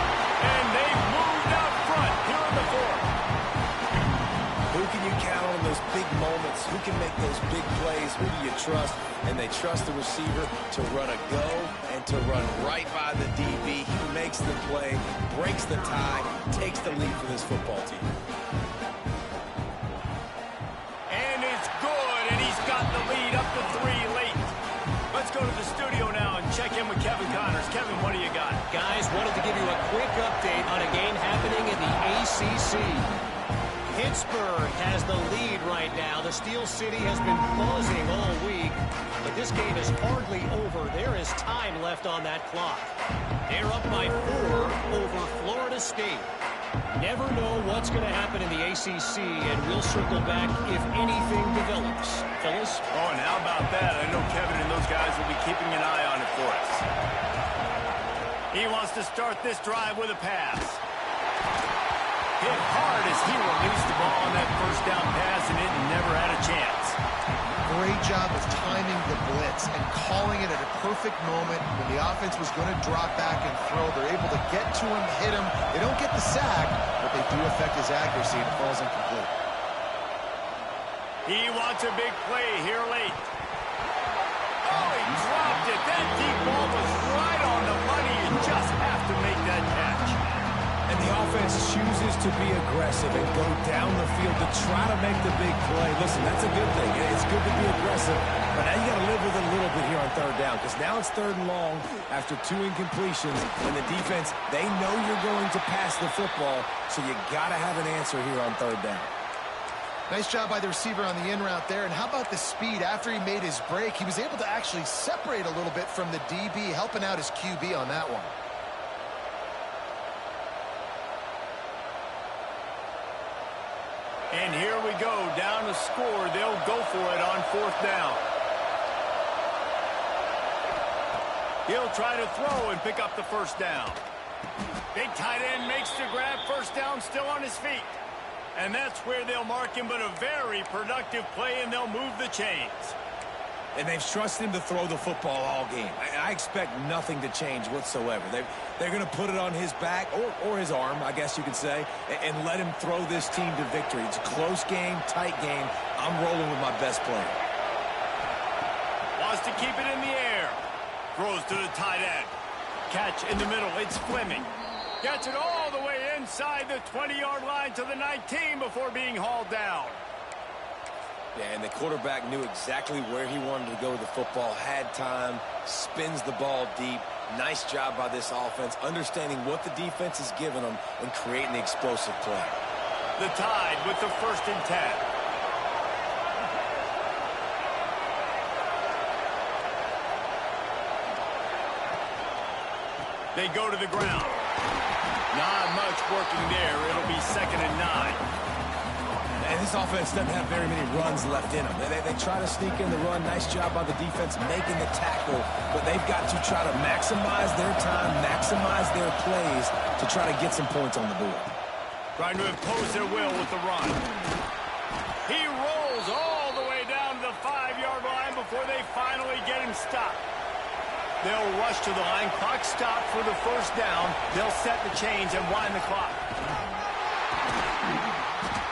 And they've moved out front here in the 4th. Who can you count on those big moments? Who can make those big plays? Who do you trust? And they trust the receiver to run a go and to run right by the DB. He makes the play, breaks the tie, takes the lead for this football team. And it's good, and he's got the lead up to 3 late. Let's go to the studio now and check in with Kevin Connors. Kevin, what do you got? Guys, wanted to give you a quick update on a game happening in the ACC. Pitt Pittsburgh has the lead right now. The Steel City has been buzzing all week, but this game is hardly over. There is time left on that clock. They're up by 4 over Florida State. Never know what's going to happen in the ACC, and we'll circle back if anything develops. Phyllis? Oh, and how about that? I know Kevin and those guys will be keeping an eye on it for us. He wants to start this drive with a pass. Hit hard as he released the ball on that first down pass, and it never had a chance. Great job of timing the blitz and calling it at a perfect moment when the offense was going to drop back and throw. They're able to get to him, hit him. They don't get the sack, but they do affect his accuracy, and it falls incomplete. He wants a big play here late. Oh, he dropped it. That deep ball was right on the money. You just have to make that catch. And the offense chooses to be aggressive and go down the field to try to make the big play. Listen, that's a good thing. It's good to be aggressive, but now you got to live with it a little bit here on third down, because now it's 3rd and long after 2 incompletions, and the defense, they know you're going to pass the football, so you got to have an answer here on 3rd down. Nice job by the receiver on the in route there. And how about the speed after he made his break? He was able to actually separate a little bit from the DB, helping out his QB on that one. And here we go, down to score. They'll go for it on 4th down. He'll try to throw and pick up the 1st down. Big tight end makes the grab, 1st down, still on his feet. And that's where they'll mark him, but a very productive play, and they'll move the chains. And they've trusted him to throw the football all game. I expect nothing to change whatsoever. They're going to put it on his back, or his arm, I guess you could say, and let him throw this team to victory. It's a close game, tight game. I'm rolling with my best player. Wants to keep it in the air. Throws to the tight end. Catch in the middle. It's Fleming. Gets it all the way inside the 20-yard line to the 19 before being hauled down. Yeah, and the quarterback knew exactly where he wanted to go with the football, had time, spins the ball deep. Nice job by this offense, understanding what the defense is giving them and creating the explosive play. The Tide with the 1st and 10. They go to the ground. Not much working there. It'll be 2nd and 9. And this offense doesn't have very many runs left in them. They try to sneak in the run. Nice job by the defense making the tackle. But they've got to try to maximize their time, maximize their plays to try to get some points on the board. Trying to impose their will with the run. He rolls all the way down to the 5-yard line before they finally get him stopped. They'll rush to the line. Clock stopped for the 1st down. They'll set the chains and wind the clock.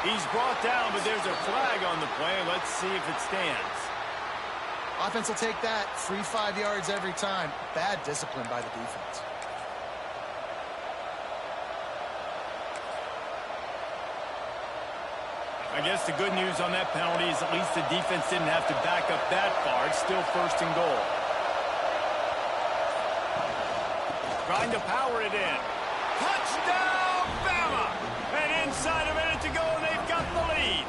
He's brought down, but there's a flag on the play. Let's see if it stands. Offense will take that. Free 5 yards every time. Bad discipline by the defense. I guess the good news on that penalty is at least the defense didn't have to back up that far. It's still 1st and goal. Trying to power it in. Touchdown, Bama! And inside a minute to go, and they've got the lead.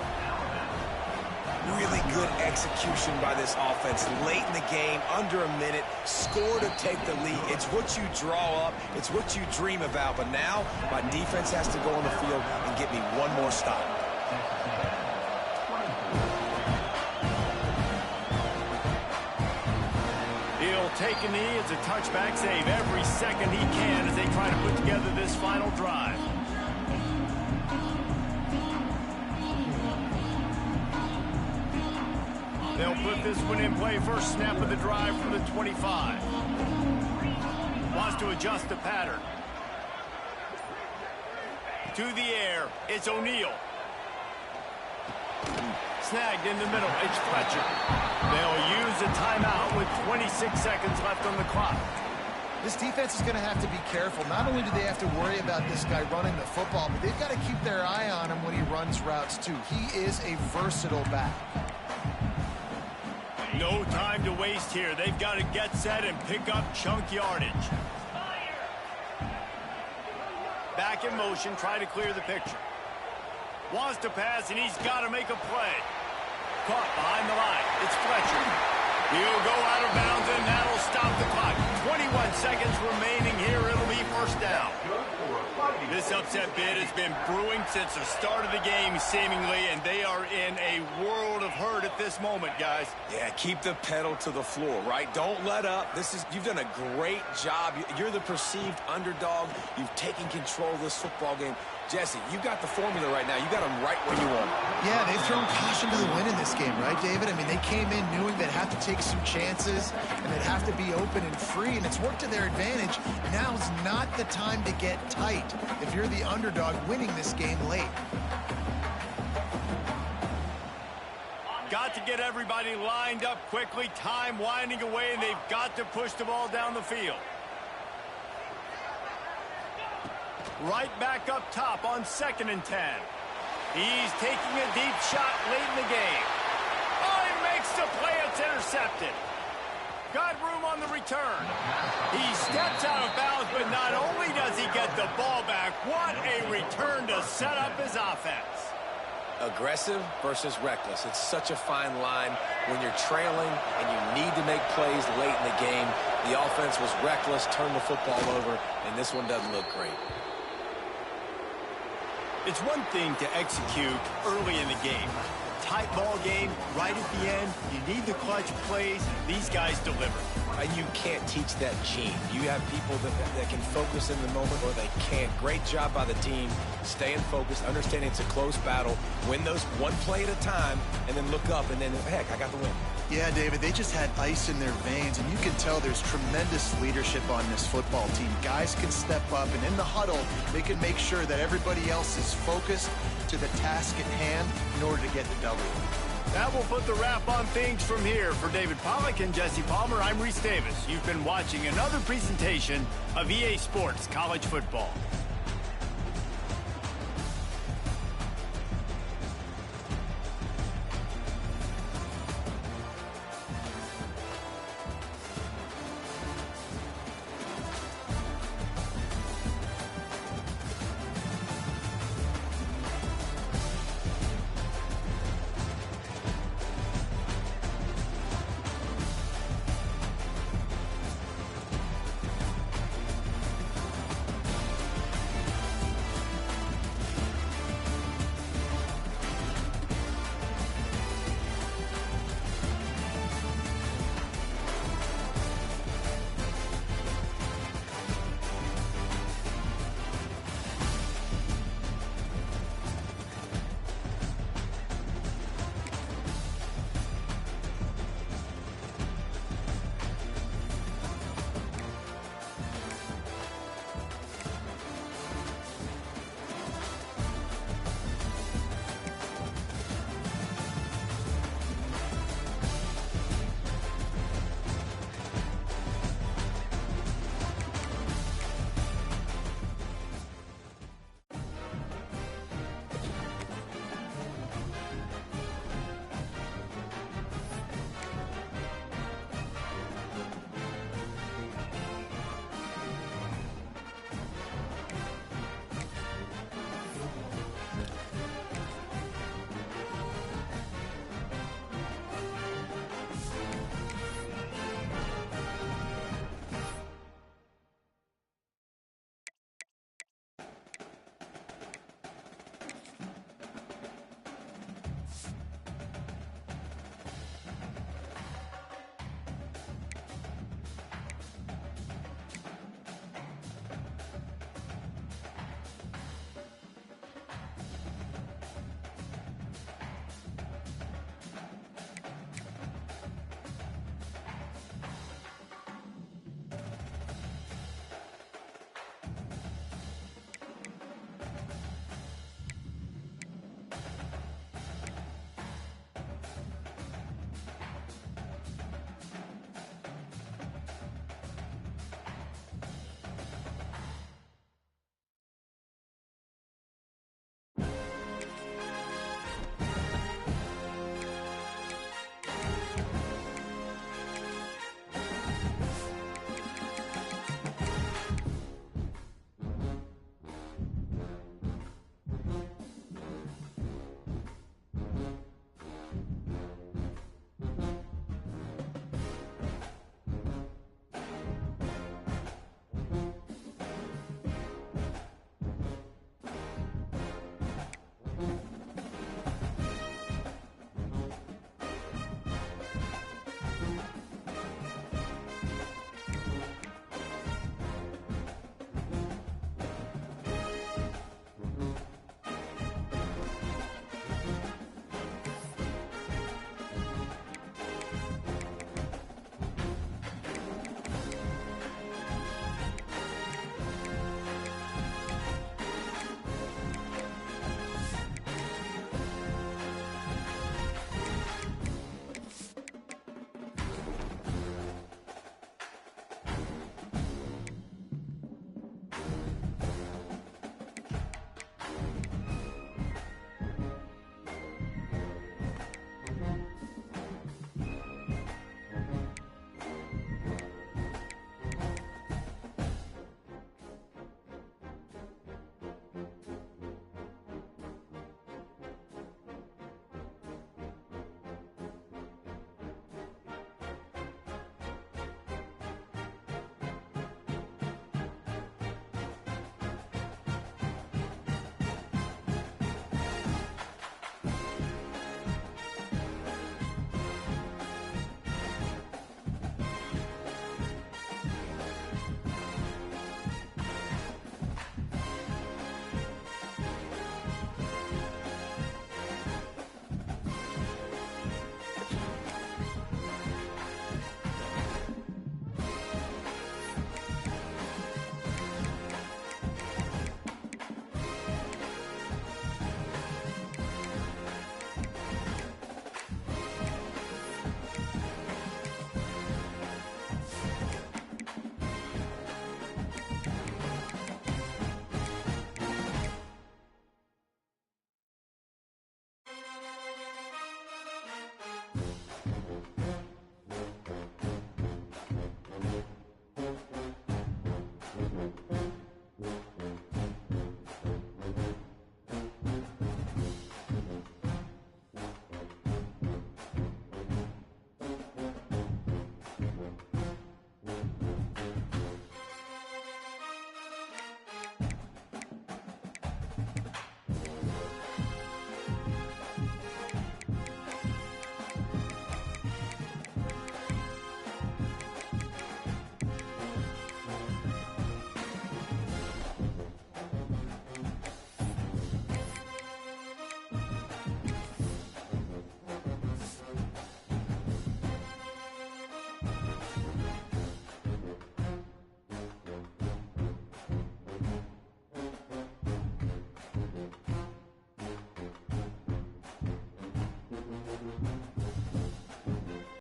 Really good execution by this offense. Late in the game, under a minute, score to take the lead. It's what you draw up. It's what you dream about. But now, my defense has to go on the field and get me one more stop. He'll take a knee. It's a touchback save every second he can as they try to put together this final drive. They'll put this one in play. First snap of the drive from the 25. Wants to adjust the pattern. To the air. It's O'Neal. Snagged in the middle. It's Fletcher. They'll use a timeout with 26 seconds left on the clock. This defense is going to have to be careful. Not only do they have to worry about this guy running the football, but they've got to keep their eye on him when he runs routes too. He is a versatile back. No time to waste here. They've got to get set and pick up chunk yardage. Back in motion, try to clear the picture. Wants to pass, and he's got to make a play. Caught behind the line. It's Fletcher. He'll go out of bounds, and that'll stop the clock. 21 seconds remaining here. It'll be first down. This upset bid has been brewing since the start of the game, seemingly, and they are in a world of hurt at this moment, guys. Yeah, keep the pedal to the floor, right? Don't let up. You've done a great job. You're the perceived underdog. You've taken control of this football game. Jesse, you got the formula right now. You got them right where you want them. Yeah, they've thrown caution to the wind in this game, right, David? I mean, they came in knowing they'd have to take some chances and they'd have to be open and free, and it's worked to their advantage. Now's not the time to get tight if you're the underdog winning this game late. Got to get everybody lined up quickly. Time winding away, and they've got to push the ball down the field. Right back up top on 2nd and 10. He's taking a deep shot late in the game. Oh, he makes the play. It's intercepted. Got room on the return. He steps out of bounds, but not only does he get the ball back, what a return to set up his offense. Aggressive versus reckless. It's such a fine line when you're trailing and you need to make plays late in the game. The offense was reckless, turned the football over, and this one doesn't look great. It's one thing to execute early in the game. Tight ball game, right at the end. You need the clutch plays. These guys deliver. And you can't teach that gene. You have people that can focus in the moment or they can't. Great job by the team, staying focused, understanding it's a close battle, win those one play at a time, and then look up, and then, heck, I got the win. Yeah, David, they just had ice in their veins, and you can tell there's tremendous leadership on this football team. Guys can step up, and in the huddle, they can make sure that everybody else is focused to the task at hand in order to get the W. That will put the wrap on things from here. For David Pollack and Jesse Palmer, I'm Reese Davis. You've been watching another presentation of EA Sports College Football.